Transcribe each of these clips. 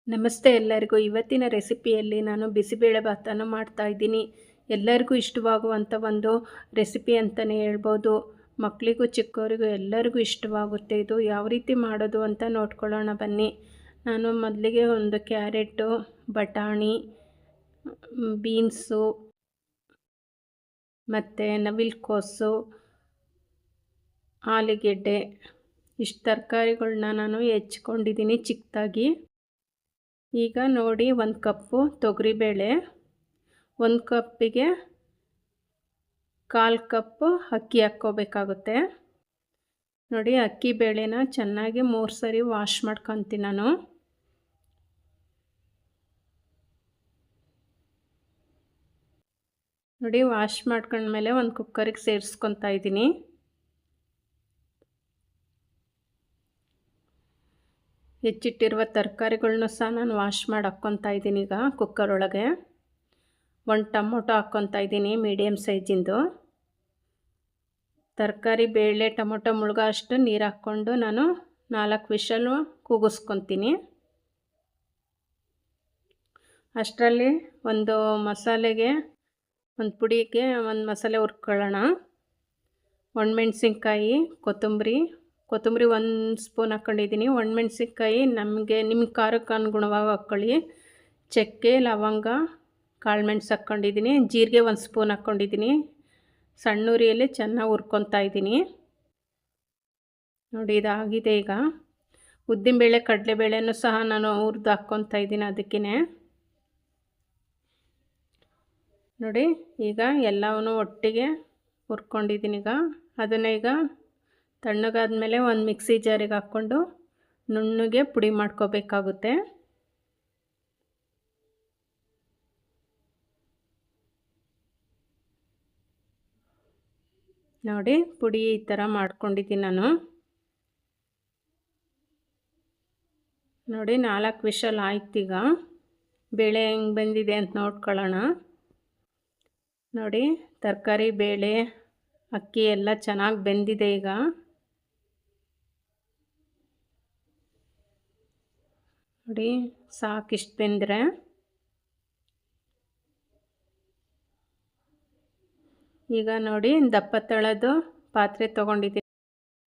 ನಮಸ್ತೆ ಎಲ್ಲರಿಗೂ. ಇವತ್ತಿನ ರೆಸಿಪಿಯಲ್ಲಿ ನಾನು ಬಿಸಿಬೇಳೆ ಭಾತನ್ನು ಮಾಡ್ತಾಯಿದ್ದೀನಿ. ಎಲ್ಲರಿಗೂ ಇಷ್ಟವಾಗುವಂಥ ಒಂದು ರೆಸಿಪಿ ಅಂತಲೇ ಹೇಳ್ಬೋದು. ಮಕ್ಕಳಿಗೂ ಚಿಕ್ಕವರಿಗೂ ಎಲ್ಲರಿಗೂ ಇಷ್ಟವಾಗುತ್ತೆ. ಇದು ಯಾವ ರೀತಿ ಮಾಡೋದು ಅಂತ ನೋಡ್ಕೊಳ್ಳೋಣ ಬನ್ನಿ. ನಾನು ಮೊದಲಿಗೆ ಒಂದು ಕ್ಯಾರೆಟು, ಬಟಾಣಿ, ಬೀನ್ಸು ಮತ್ತು ನವಿಲುಕೋಸು, ಆಲೂಗೆಡ್ಡೆ ಇಷ್ಟು ತರಕಾರಿಗಳನ್ನ ನಾನು ಹೆಚ್ಚಿಕೊಂಡಿದ್ದೀನಿ ಚಿಕ್ಕದಾಗಿ. ಈಗ ನೋಡಿ, 1 ಕಪ್ಪು ತೊಗರಿಬೇಳೆ, 1 ಕಪ್ಪಿಗೆ 1/4 ಕಪ್ಪು ಅಕ್ಕಿ ಹಾಕ್ಕೋಬೇಕಾಗುತ್ತೆ. ನೋಡಿ, ಅಕ್ಕಿ ಬೇಳೆನ ಚೆನ್ನಾಗಿ 3 ಸರಿ ವಾಶ್ ಮಾಡ್ಕೊತೀನಿ ನಾನು. ನೋಡಿ, ವಾಶ್ ಮಾಡ್ಕೊಂಡ್ಮೇಲೆ ಒಂದು ಕುಕ್ಕರಿಗೆ ಸೇರಿಸ್ಕೊತಾ ಇದ್ದೀನಿ. ಹೆಚ್ಚಿಟ್ಟಿರುವ ತರಕಾರಿಗಳನ್ನೂ ಸಹ ನಾನು ವಾಶ್ ಮಾಡಿ ಹಾಕ್ಕೊತಾ ಇದ್ದೀನಿ. ಈಗ ಕುಕ್ಕರ್ ಒಳಗೆ 1 ಟೊಮೊಟೊ ಹಾಕ್ಕೊತಾ ಇದ್ದೀನಿ, ಮೀಡಿಯಮ್ ಸೈಜಿಂದು. ತರಕಾರಿ, ಬೇಳೆ, ಟೊಮೊಟೊ ಮುಳುಗೋ ಅಷ್ಟು ನೀರು ಹಾಕ್ಕೊಂಡು ನಾನು 4 ವಿಷಲು ಕೂಗಿಸ್ಕೊತೀನಿ. ಅಷ್ಟರಲ್ಲಿ ಒಂದು ಮಸಾಲೆಗೆ, ಒಂದು ಪುಡಿಗೆ ಒಂದು ಮಸಾಲೆ ಹುರ್ಕೊಳ್ಳೋಣ. ಒಣಮೆಣ್ಸಿನ್ಕಾಯಿ, ಕೊತ್ತಂಬರಿ 1 ಸ್ಪೂನ್ ಹಾಕ್ಕೊಂಡಿದ್ದೀನಿ. ಒಣಮೆಣ್ಸಿನ್ಕಾಯಿ ನಿಮ್ಮ ಖಾರಕ್ಕೆ ಅನುಗುಣವಾಗಿ ಹಾಕ್ಕೊಳ್ಳಿ. ಚಕ್ಕೆ, ಲವಂಗ, ಕಾಳುಮೆಣಸು ಹಾಕ್ಕೊಂಡಿದ್ದೀನಿ. ಜೀರಿಗೆ 1 ಸ್ಪೂನ್ ಹಾಕ್ಕೊಂಡಿದ್ದೀನಿ. ಸಣ್ಣ ಉರಿಯಲ್ಲಿ ಚೆನ್ನಾಗಿ ಹುರ್ಕೊತಾ ಇದ್ದೀನಿ. ನೋಡಿ, ಇದಾಗಿದೆ. ಈಗ ಉದ್ದಿನಬೇಳೆ, ಕಡಲೆಬೇಳೆನೂ ಸಹ ನಾನು ಹುರಿದು ಹಾಕ್ಕೊತಾ ಇದ್ದೀನಿ ಅದಕ್ಕೇ. ನೋಡಿ, ಈಗ ಎಲ್ಲವನ್ನೂ ಒಟ್ಟಿಗೆ ಹುರ್ಕೊಂಡಿದ್ದೀನಿ. ಅದನ್ನು ಈಗ ತಣ್ಣಗಾದ್ಮೇಲೆ ಒಂದು ಮಿಕ್ಸಿ ಜಾರಿಗೆ ಹಾಕ್ಕೊಂಡು ನುಣ್ಣಗೆ ಪುಡಿ ಮಾಡ್ಕೋಬೇಕಾಗುತ್ತೆ. ನೋಡಿ, ಪುಡಿ ಈ ಥರ ಮಾಡ್ಕೊಂಡಿದ್ದೀನಿ ನಾನು. ನೋಡಿ, 4 ವಿಷಲ್ ಆಯ್ತು. ಈಗ ಬೇಳೆ ಹೆಂಗೆ ಬಂದಿದೆ ಅಂತ ನೋಡ್ಕೊಳ್ಳೋಣ. ನೋಡಿ, ತರಕಾರಿ, ಬೇಳೆ, ಅಕ್ಕಿ ಎಲ್ಲ ಚೆನ್ನಾಗಿ ಬೆಂದಿದೆ. ಈಗ ನೋಡಿ, ಸಾಕಿಷ್ಟು ಬೆಂದರೆ. ಈಗ ನೋಡಿ, ದಪ್ಪ ತಳದು ಪಾತ್ರೆ ತೊಗೊಂಡಿದ್ದೀನಿ.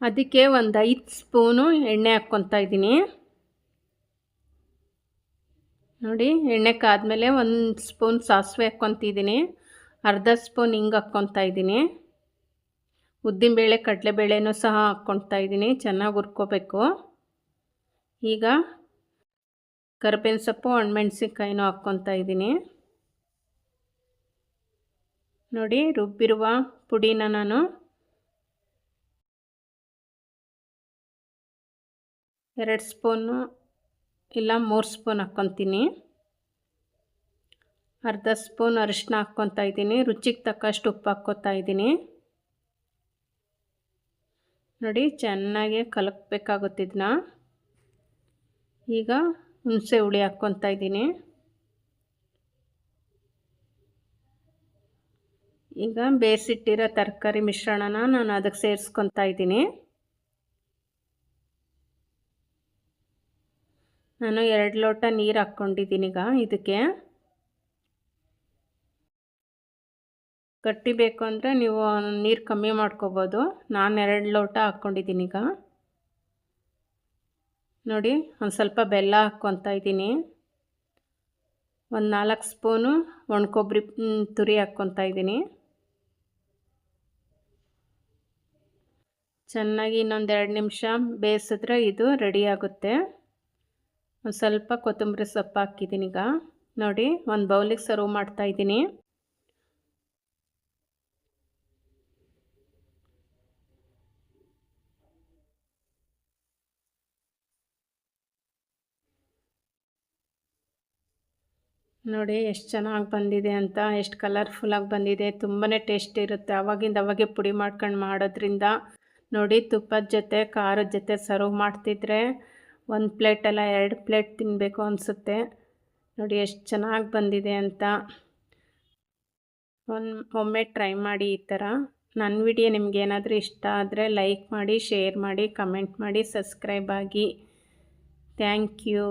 ಅದಕ್ಕೆ ಒಂದು 5 ಸ್ಪೂನು ಎಣ್ಣೆ ಹಾಕ್ಕೊತಾ ಇದ್ದೀನಿ. ನೋಡಿ, ಎಣ್ಣೆ ಕಾದ್ಮೇಲೆ 1 ಸ್ಪೂನ್ ಸಾಸಿವೆ ಹಾಕ್ಕೊತಿದ್ದೀನಿ. ಅರ್ಧ ಸ್ಪೂನ್ ಹಿಂಗೆ ಹಾಕ್ಕೊತಾ ಇದ್ದೀನಿ. ಉದ್ದಿನಬೇಳೆ, ಕಡಲೆಬೇಳೆನೂ ಸಹ ಹಾಕ್ಕೊತಾ ಇದ್ದೀನಿ. ಚೆನ್ನಾಗಿ ಹುರ್ಕೋಬೇಕು. ಈಗ ಕರಿಬೇವಿನ ಸೊಪ್ಪು, ಒಣಮೆಣ್ಸಿನ್ಕಾಯಿನೂ ಹಾಕ್ಕೊತಾ ಇದ್ದೀನಿ. ನೋಡಿ, ರುಬ್ಬಿರುವ ಪುಡಿನ ನಾನು 2 ಸ್ಪೂನು ಇಲ್ಲ 3 ಸ್ಪೂನ್ ಹಾಕ್ಕೊತೀನಿ. ಅರ್ಧ ಸ್ಪೂನ್ ಅರಿಶಿನ ಹಾಕ್ಕೊತಾ ಇದ್ದೀನಿ. ರುಚಿಗೆ ತಕ್ಕಷ್ಟು ಉಪ್ಪು ಹಾಕ್ಕೊತಾ ಇದ್ದೀನಿ. ನೋಡಿ, ಚೆನ್ನಾಗಿ ಕಲಕಬೇಕಾಗುತ್ತೆ ಇದನ್ನ. ಈಗ ಹುಣಸೆ ಹುಳಿ ಹಾಕ್ಕೊತಾ ಇದ್ದೀನಿ. ಈಗ ಬೇಯಿಸಿಟ್ಟಿರೋ ತರಕಾರಿ ಮಿಶ್ರಣನ ನಾನು ಅದಕ್ಕೆ ಸೇರಿಸ್ಕೊತಾ ಇದ್ದೀನಿ. ನಾನು 2 ಲೋಟ ನೀರು ಹಾಕ್ಕೊಂಡಿದ್ದೀನಿ. ಈಗ ಇದಕ್ಕೆ ಗಟ್ಟಿ ಬೇಕು ಅಂದರೆ ನೀವು ನೀರು ಕಮ್ಮಿ ಮಾಡ್ಕೋಬೋದು. ನಾನು 2 ಲೋಟ ಹಾಕ್ಕೊಂಡಿದ್ದೀನಿ. ಈಗ ನೋಡಿ, ಒಂದು ಸ್ವಲ್ಪ ಬೆಲ್ಲ ಹಾಕ್ಕೊತಾ ಇದ್ದೀನಿ. ಒಂದು 4 ಸ್ಪೂನು ಒಣಕೊಬ್ಬರಿ ತುರಿ ಹಾಕ್ಕೊತಾ ಇದ್ದೀನಿ. ಚೆನ್ನಾಗಿ ಇನ್ನೊಂದು 2 ನಿಮಿಷ ಬೇಯಿಸಿದ್ರೆ ಇದು ರೆಡಿ ಆಗುತ್ತೆ. ಒಂದು ಸ್ವಲ್ಪ ಕೊತ್ತಂಬರಿ ಸೊಪ್ಪು ಹಾಕಿದ್ದೀನಿ. ಈಗ ನೋಡಿ, ಒಂದು ಬೌಲಿಗೆ ಸರ್ವ್ ಮಾಡ್ತಾಯಿದ್ದೀನಿ. ನೋಡಿ, ಎಷ್ಟು ಚೆನ್ನಾಗಿ ಬಂದಿದೆ ಅಂತ, ಎಷ್ಟು ಕಲರ್ಫುಲ್ಲಾಗಿ ಬಂದಿದೆ. ತುಂಬಾ ಟೇಸ್ಟಿ ಇರುತ್ತೆ. ಅವಾಗೆ ಪುಡಿ ಮಾಡ್ಕೊಂಡು ಮಾಡೋದ್ರಿಂದ. ನೋಡಿ, ತುಪ್ಪದ ಜೊತೆ, ಖಾರದ ಜೊತೆ ಸರ್ವ್ ಮಾಡ್ತಿದ್ರೆ 1 ಪ್ಲೇಟಲ್ಲ 2 ಪ್ಲೇಟ್ ತಿನ್ನಬೇಕು ಅನಿಸುತ್ತೆ. ನೋಡಿ, ಎಷ್ಟು ಚೆನ್ನಾಗಿ ಬಂದಿದೆ ಅಂತ. ಒಮ್ಮೆ ಟ್ರೈ ಮಾಡಿ ಈ ಥರ. ನನ್ನ ವಿಡಿಯೋ ನಿಮಗೇನಾದರೂ ಇಷ್ಟ ಆದರೆ ಲೈಕ್ ಮಾಡಿ, ಶೇರ್ ಮಾಡಿ, ಕಮೆಂಟ್ ಮಾಡಿ, ಸಬ್ಸ್ಕ್ರೈಬ್ ಆಗಿ. Thank you.